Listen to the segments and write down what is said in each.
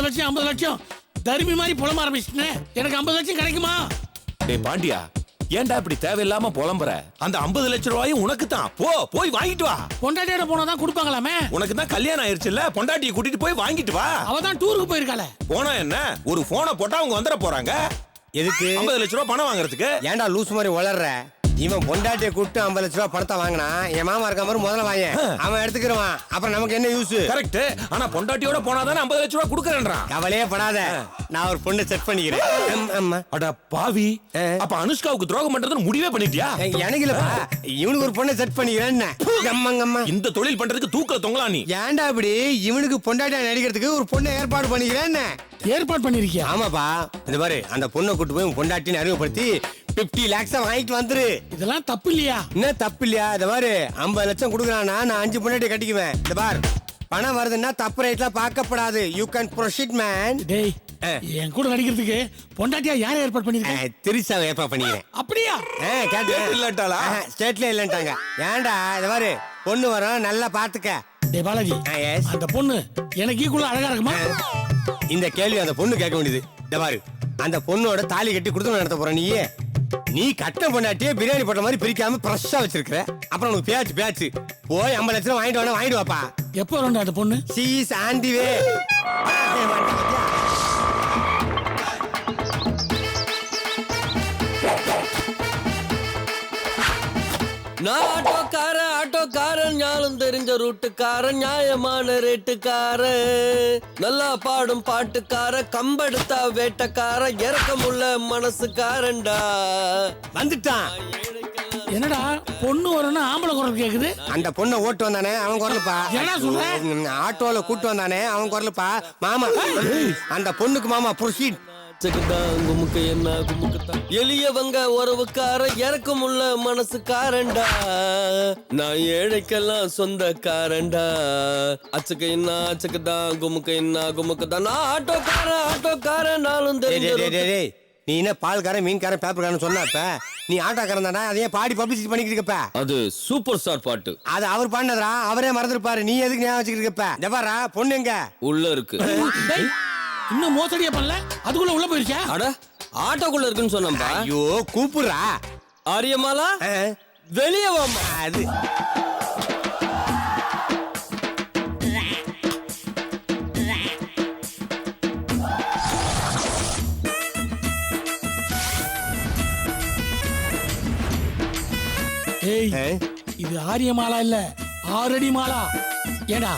லட்சம் 50 லட்சம் தர்மி மாதிரி புலம்ப ஆரம்பிச்சுட்டேன். எனக்கு 50 லட்சம் கிடைக்குமா? டேய் பாண்டியா, ஏன்டா இப்படி தேவையில்லாம புலம்புற? அந்த 50 லட்சம் ரூபாயும் உனக்கு தான். போய் வாங்கிட்டு வா. பொண்டாட்டியோட போனாதான் கொடுப்பாங்களாமே. உனக்கு தான் கல்யாணம் ஆயிருச்சுல்ல, பொண்டாட்டியை கூட்டிட்டு போய் வாங்கிட்டு வா. அவ தான் டூருக்கு போயிருக்காள. போனா என்ன, ஒரு போனை போட்டா அவங்க வந்துட போறாங்க. எதுக்கு? 50 லட்சம் ரூபாய் பணம் வாங்குறதுக்கு. ஏன்டா லூஸ் மாதிரி வளர்ற? இவன் பொண்டாட்டியை கூப்பிட்டு 50 லட்சம் ரூபாய் பணத்தை வாங்கினா என் மாமா இருக்க மாதிரி முதல்ல வாங்க, அவன் எடுத்துக்கிடுவான். அப்புறம் நமக்கு என்ன யூஸ்? கரெக்ட். ஆனா பொண்டாட்டியோட போனாதானே 50 லட்சம் ரூபாய் கொடுக்கறேன்றான். கவலையே படாத, நான் ஒரு பொண்ணை செட் பண்ணிக்கிறேன். அட பாவி, அப்ப அனுஷ்காவுக்கு துரோகம் பண்றதுன்னு முடிவே பண்ணிட்டியா? எனக்கு இல்லப்பா, இவனுக்கு ஒரு பொண்ணை செட் பண்ணிக்கிறேன். இந்த தொழில் பண்றதுக்கு தூக்கல தொங்கலாம் நீ. ஏன்டா இப்படி? இவனுக்கு பொண்டாட்டியா நடிக்கிறதுக்கு ஒரு பொண்ணை ஏற்பாடு பண்ணிக்கிறேன். ஏற்பாடு பண்ணிருக்கியா? ஆமாப்பா, இந்த பாரு, அந்த பொண்ணை கூட்டு போய் பொண்டாட்டின்னு அறிமுகப்படுத்தி 50 lakhs வாங்கிட்டு வந்துரு. இதெல்லாம் தப்பு இல்லையா? என்ன தப்பு இல்லையா? இந்த பாரு, 50 லட்சம் கொடுக்குறானா நான் 5 பொண்டாட்டி கட்டிக்குவேன். இந்த பார், பணம் வருதுன்னா தப்பு ரேட்ல பார்க்கப்படாது. You can proceed man. டேய், என் கூட நடிக்கிறதுக்கு பொண்டாட்டியா யார் ஏற்பாடு பண்ணிருக்க? திரிசாவை ஏற்பாடு பண்ணிக்கிறேன். அப்படியா? இல்லட்டாளா? ஸ்டேட்ல இல்லன்ட்டாங்க. ஏன்டா, இந்த பாரு, பொண்ணு வரும், நல்லா பாத்துக்க. டேய் பாலாஜி, அந்த பொண்ணு எனக்கு ஈக்குவலா அழகா இருக்குமா? இந்த கேள்வி அந்த பொண்ணு கேட்க வேண்டியது. இந்த பாரு, அந்த பொண்ணோட தாலி கட்டி குடுத்தனம் நடத்த போற நீ கட்ட பொண்டாட்டியே பிரியாணி போட்ட மாதிரி பிரிக்காம ஃப்ரெஷ்ஷா வச்சிருக்கிற. அப்புறம் உனக்கு பேச்சு போய் 50 லட்சம் வாங்கிட்டு வாப்பா. எப்போ வரணும் அந்த பொண்ணு? she is on the way. நான் ஆட்டோக்காரன் ஞானம் தெரிஞ்ச ரூட்டுக்காரன், நியாயமான ரேட்டுக்காரன், நல்லா பாடும் பாட்டுக்கார, கம்பெடுத்தா வேட்டக்கார, இறக்கமுள்ள மனசுக்காரன்டா. வந்துட்டான். என்னடா பொண்ணு வரணும் ஆம்பளை குரல் கேக்குது? அந்த பொண்ணை ஓட்டு வந்தானே அவன் குரலுப்பா. என்ன சொல்ற? ஆட்டோல கூட்டு வந்தானே அவன் குரலுப்பா. மாமா, அந்த பொண்ணுக்கு மாமா புருஷின். எளியவங்க உறவுக்கார, இறக்கமுள்ள மனசுக்காரன்டா, நான் ஏழைக்கெல்லாம் சொந்தக்காரன்டா. அச்சக்க என்ன அச்சக்கதான், குமுக்க என்ன குமுக்கதான். நான் ஆட்டோக்காரன் நாளும் தெரியும். நீ என்ன பால்காரன் மீன்காரன் பேப்பர்காரன் சொன்னப்ப நீ ஆட்டோக்காரன் தானே, அதையே பாடி பப்ளிசிட்டி பண்ணிக்கிட்டு இருக்கப்ப. அது சூப்பர் ஸ்டார் பாட்டு. அது அவர் பாடினதுரா, அவரே மறந்துருப்பாரு. நீ எதுக்கு ஞாபகம் வச்சுக்கிட்டு இருக்கப்ப? ஜபாரா, பொண்ணு எங்க? உள்ள இருக்கு. இன்னும் மோசடியா பண்ணல, அதுக்குள்ள உள்ள போயிருச்சா? அட, ஆட்டோக்குள்ள இருக்குன்னு சொன்னப்பா. ஐயோ, கூப்பிடுறா. ஆரியமாலா, வெளியே வாமா. அது இது ஆரிய மாலா இல்ல, 6 அடி மாலா. ஏடா,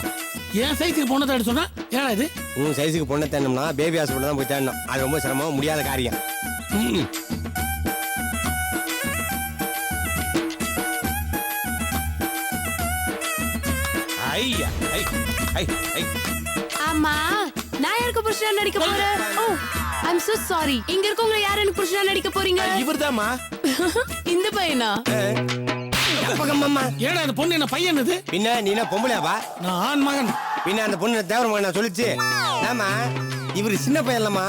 என் சைஸுக்கு பொண்ணை தேட சொன்னா ஏடா இது? உன் சைஸுக்கு பொண்ணை தேடணும்னா பேபி ஹாஸ்பிட்டல் தான் போய் தேடணும். அது ரொம்ப சிரமம், முடியாத காரியம். ஆமா, நான் யாருக்கு புருஷனா நடிக்க போறேன்? ஓ, ஐ அம் சோ சாரி. இங்க இருக்கவங்க யார் எனக்கு புருஷனா நடிக்க போறீங்க? இவர்தாம்மா. இந்த பையனா? ஏடா அந்த பொண்ணு என்ன பையன்? இது பின்ன நீ என்ன பொம்பளையாப்பா? நான் ஆண் மகன். பின்ன அந்த பொண்ணு தேவர மகன் சொல்லிச்சு. ஆமா, இவரு சின்ன பையன்லமா,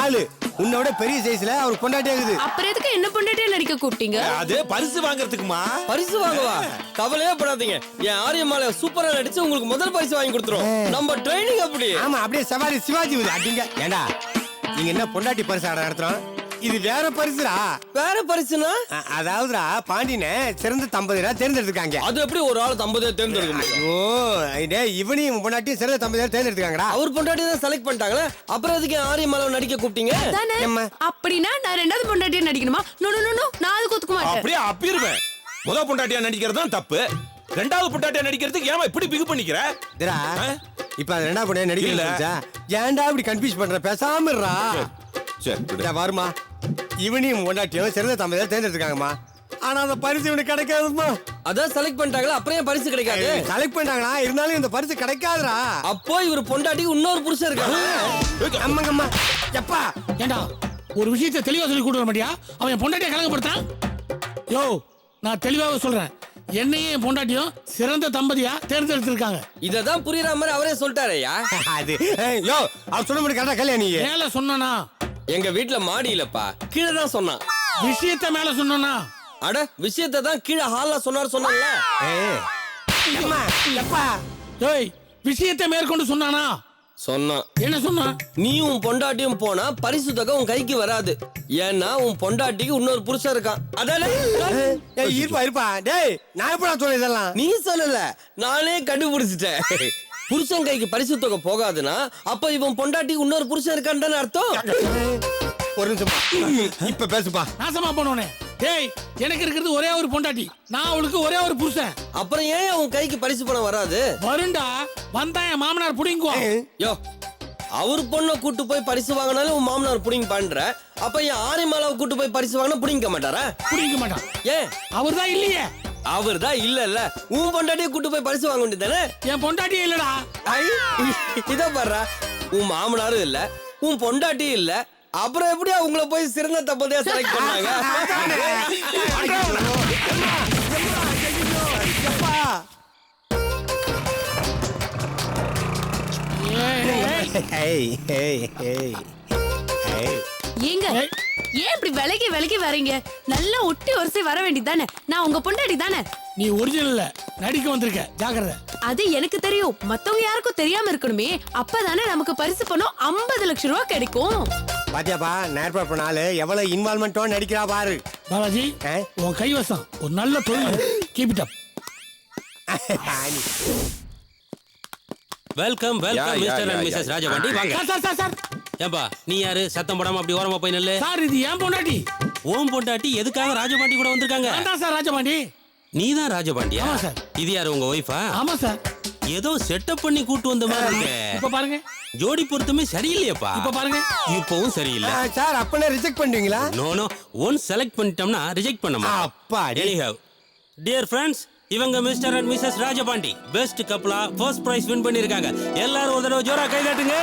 ஆளு உன்னோட பெரிய சைஸ்ல அவர் பொண்டாட்டி ஆகுது. அப்புறம் எதுக்கு என்ன பொண்டாட்டியா நடிக்க கூப்பிட்டீங்க? அது பரிசு வாங்குறதுக்குமா. பரிசு வாங்குவா? கவலையே படாதீங்க, என் ஆரியமாலை சூப்பரா நடிச்சு உங்களுக்கு முதல் பரிசு வாங்கி கொடுத்துரும். நம்ம ட்ரைனிங் அப்படி. ஆமா, அப்படியே சவாரி சிவாஜி அப்படிங்க. ஏண்டா, நீங்க என்ன பொண்டாட்டி பரிசு ஆட நடத்துறோம்? இது வேற பரிசுடா. வேற பரிசுனா? அதாவதுடா, பாண்டியனை சிறந்த தம்பதியரா தேர்ந்தெடுத்துக்காங்க. அது எப்படி ஒரு ஆள் தம்பதியரை தேர்ந்தெடுக்க முடியும்? ஓ, இவனையும் பொண்டாட்டியும் சிறந்த தம்பதியரா தேர்ந்தெடுத்துக்காங்கடா. அவர் பொண்டாட்டி தான் செலக்ட் பண்ணிட்டாங்களே, அப்புறம் எதுக்கு ஆரியமாலை நடிக்க கூப்பிட்டீங்க? அப்படின்னா நான் ரெண்டாவது பொண்டாட்டியா நடிக்கணுமா? நோ நோ நோ, நான் அது ஒத்துக்க மாட்டேன். அப்படியே அப்பிருவேன். முதல் பொண்டாட்டியா நடிக்கிறது தான் தப்பு. ரெண்டாவது பொண்டாட்டியா நடிக்கிறதுக்கு ஏமா இப்படி பிகு பண்ணிக்கிற? இப்ப அந்த ரெண்டாவது பொண்டாட்டியா நடிக்கல. ஏன்டா இப்படி கன்ஃபியூஸ் பண்ற? பேசாம இருடா. வருமா, இவனையும் பொண்டாட்டியும் சிறந்த தம்பதியரா தேர்ந்தெடுத்துக்காங்கம்மா. ஆனா அந்த பரிசு இவனுக்கு கிடைக்காதுமா. அதான் செலக்ட் பண்ணிட்டாங்களா, அப்புறம் ஏன் பரிசு கிடைக்காது? செலக்ட் பண்ணிட்டாங்களா, இருந்தாலும் இந்த பரிசு கிடைக்காதுடா. அப்போ இவர் பொண்டாட்டிக்கு இன்னொரு புருஷன் இருக்காங்க. அம்மங்கம்மா, எப்பா ஏண்டா ஒரு விஷயத்தை தெளிவா சொல்லி கொடுக்க மாட்டியா? அவன் பொண்டாட்டியை கலங்கப்படுத்தான். யோ, நான் தெளிவாக சொல்றேன், என்னையும் என் பொண்டாட்டியும் சிறந்த தம்பதியா தேர்ந்தெடுத்திருக்காங்க. இததான் புரியுற மாதிரி அவரே சொல்லிட்டாரையா? அது யோ, அவர் சொன்ன மாதிரி கரெக்டா கல்யாணி மேல சொன்னா? எங்க வீட்டுல மாடி இல்லப்பா, கீழே தான் சொன்னான். விஷயத்த மேல சொன்னா? அட, விஷயத்தை தான் கீழே ஹால்ல சொன்னார்ல. ஏய், விஷயத்தை மேற்கொண்டு சொன்னானா? சொன்னான். என்ன சொன்னா? நீ உன் பொண்டாட்டியும் போனா பரிசு தொகை உன் கைக்கு வராது. ஏன்னா உன் பொண்டாட்டிக்கு இன்னொரு புருஷன் இருக்கான். அதானே? ஏய் இருப்பா டேய் நான் எப்ப சொன்னேன் இதெல்லாம்? நீ சொல்லல, நானே கண்டுபிடிச்சிட்டேன். புருஷன் கைக்கு பரிசு தொகை போகாதுன்னா அப்ப இவன் பொண்டாட்டிக்கு இன்னொரு புருஷன் இருக்கான்னு தானே அர்த்தம். ஒரு நிமிஷம் இப்ப பேசுப்பா. நாசமா போனோனே. டேய் எனக்கு இருக்கிறது ஒரே ஒரு பொண்டாட்டி, நான் அவளுக்கு ஒரே ஒரு புருஷன். அப்புறம் ஏன் உன் கைக்கு பரிசு பணம் வராது? வருண்டா, வந்தா என் மாமனார் புடிங்குவோம். யோ, அவர் பொண்ணை கூட்டு போய் பரிசு வாங்கினாலும் உன் மாமனார் புடிங்க பண்ற. அப்ப என் ஆரியமாலாவை கூட்டு போய் பரிசு வாங்கினா புடிங்க மாட்டாரா? புடிங்க மாட்டான். ஏன்? அவர்தான் இல்லையே. அவர் தான் இல்ல. உன் பொண்டாட்டியை கூட்டு போய் பரிசு வாங்க வேண்டியதானே? என் பொண்டாட்டியே இல்லடா. இத பாரு, உன் மாமனாரும் இல்ல, உன் பொண்டாட்டியும் இல்ல. அப்புறம் எப்படி அவங்கள போய் சிறந்த தம்பதியா செலக்ட் பண்ணாங்க? ஏங்க ஏன் இப்படி விலகி விலகி வரீங்க? நல்லா ஒட்டி வரிசை வர வேண்டியதானே? நான் உங்க பொண்டாட்டி தானே. நீ ஒரிஜினல்ல நடிக்க வந்திருக்க, ஜாக்கிரதை. அது எனக்கு தெரியும், மத்தவங்க யாருக்கும் தெரியாம இருக்கணுமே. அப்பதானே நமக்கு பரிசு பணம் 50 லட்சம் ரூபாய் கிடைக்கும். பாத்தியாப்பா நேர்பா பண்ணாலு எவ்வளவு இன்வால்மெண்டோ நடிக்கிறா பாரு. பாலாஜி உன் கைவசம் ஒரு நல்ல தொழில். Keep it up. Welcome welcome mister and missus Rajapandi, வாங்க. சார் சார் சார் ஏம்பா நீ யாரு? சத்தம் போடாம அப்படி ஓரமா போய் நில்லு. சார் இது ஏன் பொண்டாட்டி. ஓம் பொண்டாட்டி எதுக்காக ராஜபாண்டி கூட வந்திருக்காங்க? அதான் சார் ராஜபாண்டி. நீதான் ராஜபாண்டியா? ஆமா சார். இது யாரு, உங்க ஒய்ஃபா? ஆமா சார். ஏதோ செட்டப் பண்ணி கூட்டு வந்த மாதிரி இருக்கு. இப்ப பாருங்க. ஜோடி பொருத்தமே சரியில்லையப்பா. இப்ப பாருங்க. இப்பவும் சரியில்லை. சார் அப்பனே ரிஜெக்ட் பண்ணுவீங்களா? நோ நோ, ஒன் செலக்ட் பண்ணிட்டோம்னா ரிஜெக்ட் பண்ண மாட்டோம். அப்பாடி. எனிஹவ் டியர் ஃப்ரெண்ட்ஸ், இவங்க mister and missus Rajapandi best couple first prize win பண்ணிருக்காங்க. எல்லாரும் ஒரு தடவை ஜோரா கை தட்டுங்க.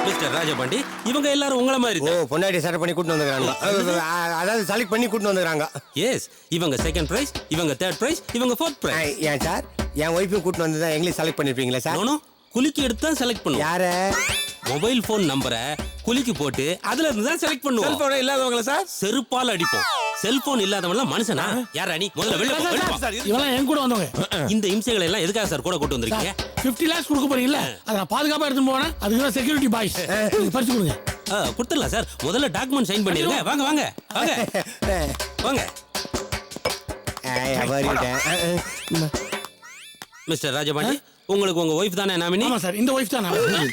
மிஸ்டர் ராஜபாண்டி, இவங்க எல்லாரும் உங்கள மாதிரி ஓ பொண்டாட்டி செட் பண்ணி கூட்டு வந்துறாங்க. அதாவது செலக்ட் பண்ணி கூட்டு வந்துறாங்க. எஸ், இவங்க செகண்ட் பிரைஸ், இவங்க தேர்ட் பிரைஸ், இவங்க ஃபோர்த் பிரைஸ். ஏன் சார் என் ஒய்ஃபையும் கூட்டு வந்து தான் எங்களையும் செலக்ட் பண்ணிருப்பீங்களா சார்? நோ குலுக்கி எடுத்து தான் செலக்ட் பண்ணுவோம். யார? மொபைல் போன் நம்பரை குலுக்கி போட்டு அதுல இருந்து தான் செலக்ட் பண்ணுவோம். செல்போன் இல்லாதவங்கள சார் செருப்பால் அடிப்போம். செல்போன் இல்லாதவங்க மனுஷனா? யாரா நீ? முதல்ல வெளில போ, வெளில போ. இவெல்லாம் என் கூட வந்தவங்க. இந்த இம்சைகளை எல்லாம் எதுக்காக சார் கூட கூட்டு வந்திருக்கீங்க? 50 lakhs கொடுக்க போறீங்கல்ல, அதை நான் பாதுகாப்பா எடுத்துட்டு போனேன். அதுக்கு தான் செக்யூரிட்டி பாய்ஸ். பரிசு கொடுங்க. கொடுத்துடலாம் சார். முதல்ல டாக்குமெண்ட் சைன் பண்ணிருங்க. வாங்க வாங்க வாங்க வாங்க. மிஸ்டர் ராஜபாண்டி, உங்களுக்கு உங்க ஒய்ஃப் தானே நாமினி? ஆமா சார், இந்த ஒய்ஃப் தான் நான்.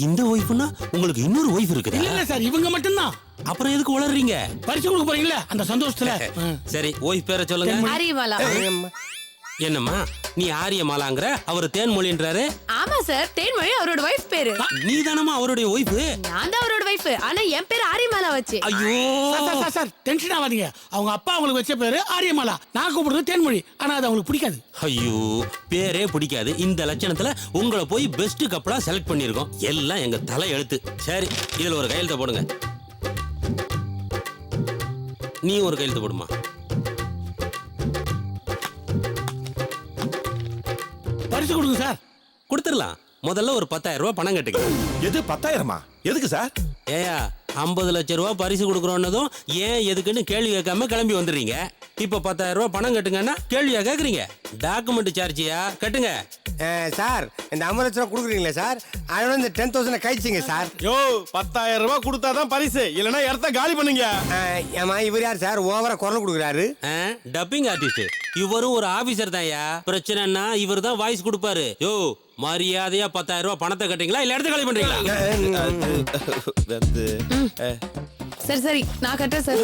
இந்த ஒய்ஃப்னா உங்களுக்கு இன்னொரு ஒய்ஃப் இருக்குதா? இல்ல சார், இவங்க மட்டும்தான். அப்புறம் எதுக்கு உளறீங்க? பரிசு கொடுக்க போறீங்கல்ல, அந்த சந்தோஷத்துல. சரி, ஒய்ஃப் பேரை சொல்லுங்க. ஆரியமாலா. என்னம்மா நீ ஆரியமாலாங்கிற, அவர் தேன்மொழின்றாரு. ஆமா சார், தேன்மொழி அவரோட வைஃப் பேரு. நீ தானமா அவருடைய ஒய்ஃப்? நான் தான் அவரோட வைஃப். ஆனா என் பேரு ஆரியமாலா வச்சு. ஐயோ சார் சார் சார், டென்ஷன் ஆகாதீங்க. அவங்க அப்பா அவங்களுக்கு வச்ச பேரு ஆரியமாலா, நான் கூப்பிடுறது தேன்மொழி. ஆனா அது அவங்களுக்கு பிடிக்காது. ஐயோ, பேரே பிடிக்காது. இந்த லட்சணத்துல உங்களை போய் பெஸ்ட் கப்பலா செலக்ட் பண்ணிருக்கோம். எல்லாம் எங்க தலை எழுத்து. சரி, இதுல ஒரு கையெழுத்த போடுங்க. நீ ஒரு கையெழுத்து போடுமா. பரிசு கொடுங்க சார். கொடுத்துடலாம். முதல்ல ஒரு 10,000 ரூபாய் பணம் கட்டுங்க. எது 10,000-மா? எதுக்கு சார்? ஏயா 50 லட்சம் ரூபாய் பரிசு கொடுக்குறோன்னதும் ஏன் எதுக்குன்னு கேள்வி கேட்காம கிளம்பி வந்துடுறீங்க. இப்ப 10,000 ரூபாய் பணம் கட்டுங்கன்னா கேள்வியா கேக்குறீங்க? டாக்குமெண்ட் சார்ஜியா கட்டுங்க. சார் இந்த 50 லட்சம் ரூபா கொடுக்குறீங்களா சார்? அதோட இந்த 10,000 கழிச்சிங்க சார். யோ 10,000 ரூபாய் கொடுத்தாதான் பரிசு, இல்லனா இடத்த காலி பண்ணுங்க. ஏமா இவர் யார் சார் ஓவரா குரல் கொடுக்குறாரு? Dubbing artist. இவரும் ஒரு ஆபீசர் தான்யா. பிரச்சனைன்னா இவர் தான் வாய்ஸ் கொடுப்பாரு. யோ மரியாதையா 10,000 ரூபாய் பணத்தை கட்டுறீங்களா இல்ல இடத்த காலி பண்றீங்களா? சரி சரி, நான் கட்டுறேன் சார்.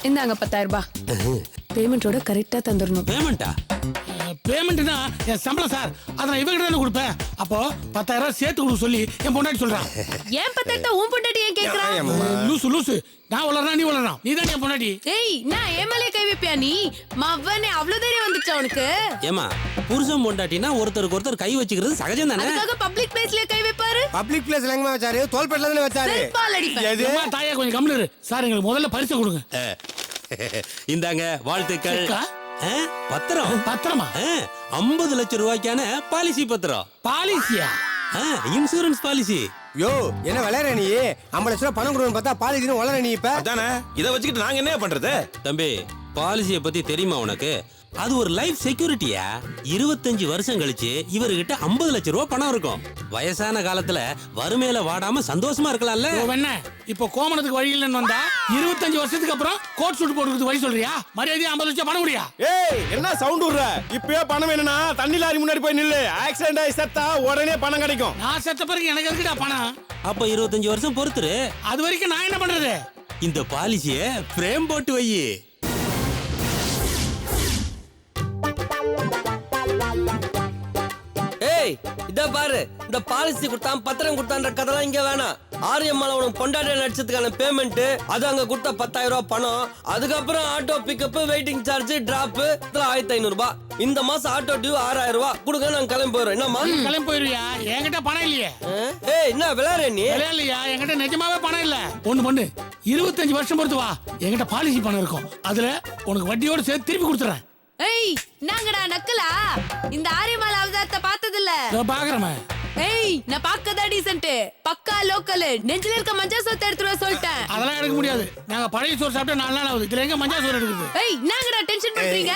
இந்தாங்க 10,000 ரூபாய். பேமெண்டோட கரெக்டா தந்துடணும். பேமெண்டா? பேமெண்ட்னா என் சம்பளம் சார். அதை நான் இவகிட்ட தானே கொடுப்பேன். அப்போ 10,000 ரூபாய் சேர்த்து கொடுக்க சொல்லி என் பொண்டாட்டி சொல்றான். ஏன் 10,000 உன் பொண்டாட்டி ஏன் கேக்குறான்? லூசு லூசு. நான் வளர்றா நீ வளர்றா. நீ தான் என் பொண்டாட்டி. ஏய், நான் ஏமாலே கை வைப்பியா நீ? மவனே அவ்வளவு தைரியம் வந்துச்சா உனக்கு? ஏமா புருஷன் பொண்டாட்டினா ஒருத்தருக்கு ஒருத்தர் கை வச்சுக்கிறது சகஜம் தானே? அதுக்காக பப்ளிக் பிளேஸ்ல கை வைப்பாரு? பப்ளிக் பிளேஸ்ல எங்கமா வச்சாரு? தோல்பேட்ல தானே வச்சாரு. செருப்பால் அடிப்பேன். எது? அம்மா, தாயா கொஞ்சம் கம்முனு இரு. சார் எங்களுக்கு முதல்ல பரிசு கொடுங்க. இந்தாங்க வாழ்த்துக்கள். செக்கா? பத்திரம். பத்திரமா? 50 லட்சம் ரூபாய்க்கான பாலிசி பத்திரம். பாலிசியா? Insurance policy. யோ என்ன விளையாடுற நீ? 50 லட்சம் ரூபா பணம் கொடுக்கணும் பார்த்தா பாலிசின்னு வளர நீ இப்ப. அதானே, இத வச்சுக்கிட்டு நாங்க என்ன பண்றது? தம்பி, பாலிசியை பத்தி தெரியுமா உனக்கு? அது ஒரு லைஃப் செக்யூரிட்டியா. 25 வருஷம் கழிச்சு இவர்கிட்ட 50 லட்சம் ரூபாய் பணம் இருக்கும். வயசான காலத்துல வறுமையில வாடாம சந்தோஷமா இருக்கலாம்ல. என்ன இப்போ கோமணத்துக்கு வழி இல்லைன்னு வந்தா 25 வருஷத்துக்கு அப்புறம் கோட் சூட் போடுறதுக்கு வழி சொல்றியா? மரியாதையா 50 லட்சம் பணம் முடியா? ஏய் என்ன சவுண்ட் விடுற? இப்பவே பணம் வேணும்னா தண்ணி லாரி முன்னாடி போய் நில்லு. ஆக்சிடென்ட் ஆகி செத்தா உடனே பணம் கிடைக்கும். நான் செத்த பிறகு எனக்கு எதுக்குடா பணம்? அப்ப 25 வருஷம் பொறுத்துரு. அது வரைக்கும் நான் என்ன பண்றது? இந்த பாலிசிய பிரேம் போட்டு வை. ஏய் இத பாரு, இந்த பாலிசி கொடுத்தான் பத்திரம் கொடுத்தான்ற கதைலாம் இங்க வேணாம். ஆரியம்மாள் உனக்கு பொண்டாட்டியா நடிச்சதுக்கான பேமெண்ட், அது அங்க கொடுத்த 10,000 ரூபாய் பணம், அதுக்கப்புறம் auto pickup, waiting charge, drop 1500 ரூபாய். இந்த மாசம் ஆட்டோ டியூ 6000 ரூபாய் கொடுங்க, நான் கிளம்பி போறேன். என்னம்மா கிளம்பி போயிருவியா? என்கிட்ட பணம் இல்லையே. ஏய் என்ன விளையாடுற நீ? இல்லையா, என்கிட்ட நிஜமாவே பணம் இல்ல. ஒண்ணு பண்ணு, 25 வருஷம் பொறுத்து வா, என்கிட்ட பாலிசி பணம் இருக்கும். அதுல உனக்கு வட்டியோட சேர்த்து திருப்பி கொடுத்துறேன். ஏய் நாங்கடா நக்கலா? இந்த ஆரியமால அவதாரத்தை பார்த்ததில்ல. பாக்குறேன். ஏய் நான் பார்க்கதா டீசன்ட், பக்கா லோக்கல். நெஞ்சில இருக்க மஞ்சா சோத்தை எடுத்துட்டு சொல்லிட்டேன். அதெல்லாம் எடுக்க முடியாது. நாங்க பழைய சோறு சாப்பிட்டு 4 நாள் ஆகுது. இதுல எங்க மஞ்சா சோறு எடுக்குது? ஏய் நாங்கடா டென்ஷன் பண்றீங்க?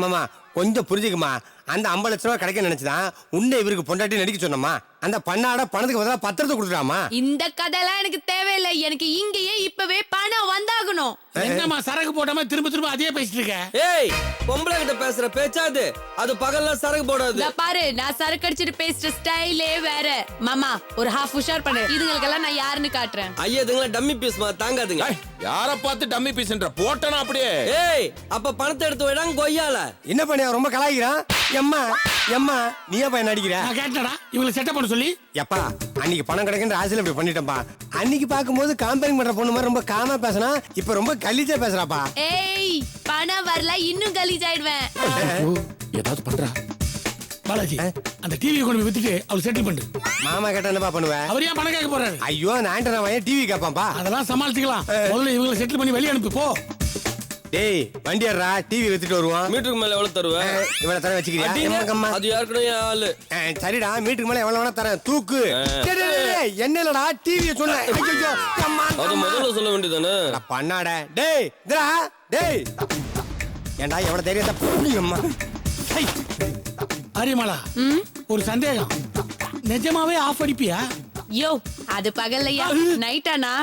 மாமா கொஞ்சம் புரிஞ்சுக்குமா. அந்த 50 லட்சம் ரூபாய் கிடைக்க நினைச்சுதான் உன்னை இவருக்கு பொண்டாட்டி நடிக்க சொன்னோமா. அந்த பண்ணாட பணத்துக்கு பதிலா பத்திரத்தை கொடுத்துடாமா. இந்த கதையெல்லாம் எனக்கு தேவையில்லை. எனக்கு இங்கேயே இப்பவே பணம் வந்தாகணும். என்னம்மா சரக்கு போடாம திரும்ப திரும்ப அதே பேசிட்டு இருக்க? ஏய் பொம்பளை கிட்ட பேசுற பேச்சாது, அது பகல்ல சரக்கு போடாது. இத பாரு, நான் சரக்கு அடிச்சிட்டு பேசுற ஸ்டைலே வேற. மாமா ஒரு ஹாஃப் உஷார் பண்ணு. இதுங்களுக்கெல்லாம் நான் யாருன்னு காட்டுறேன். ஐயா இதுங்களா டம்மி பீஸ்மா, தாங்காதுங்க. யார பார்த்து டம்மி பீஸ்ன்ற போட்டனா அப்படியே. ஏய் அப்ப பணத்தை எடுத்து விடாங்க கொய்யால. என்ன பண்ணியா ரொம்ப கலாய்க்கிறான். எம்மா எம்மா நீ ஏப்பா என்ன அடிக்கிற? நான் கேட்டடா இவங்களை செட்டப் பண்ண சொல்லி. எப்பா அன்னைக்கு பணம் கிடைக்கின்ற ஆசையில இப்படி பண்ணிட்டேன்பா. அன்னைக்கு பாக்கும்போது காம்பேரிங் பண்ற பொண்ணு மாதிரி ரொம்ப காமா பேசினா, இப்ப ரொம்ப கலீஜா பேசுறாப்பா. ஏய் பணம் வரல, இன்னும் கலீஜ் ஆயிடுவேன். ஏதாவது பண்றா பாலாஜி. அந்த டிவி கொண்டு போய் வித்துட்டு அவளை செட்டில் பண்ணு. மாமா கேட்டா என்னப்பா பண்ணுவ? அவர் ஏன் பணம் கேட்க போறாரு? ஐயோ அந்த ஆண்டனா வாயன் டிவி கேட்பான்பா. அதெல்லாம் சமாளிச்சுக்கலாம். முதல்ல இவங்களை செட்டில் பண்ணி வெளியே அனுப்பி போ. டேய் வண்டியர்ரா, டிவி வித்துட்டு வருவோம். மீட்டருக்கு மேல எவ்வளவு தருவேன்? இவள தர வச்சுக்கிறியா? அது யாருக்குனே ஆளு. சரிடா மீட்டருக்கு மேல எவ்வளவு வேணா தரேன், தூக்கு. என்ன இல்லடா டிவியை சொன்னேன். ஐயோ அம்மா அது முதல்ல சொல்ல வேண்டியதானே. பண்ணாட. டேய் இதா டேய் ஏண்டா எவ்வளவு தைரியத்தை புரியும்மா. ஆரியமாலா ஒரு சந்தேகம். நிஜமாவே ஆஃப் அடிப்பியா? யோ அது பகல்லையா நைட்டானா?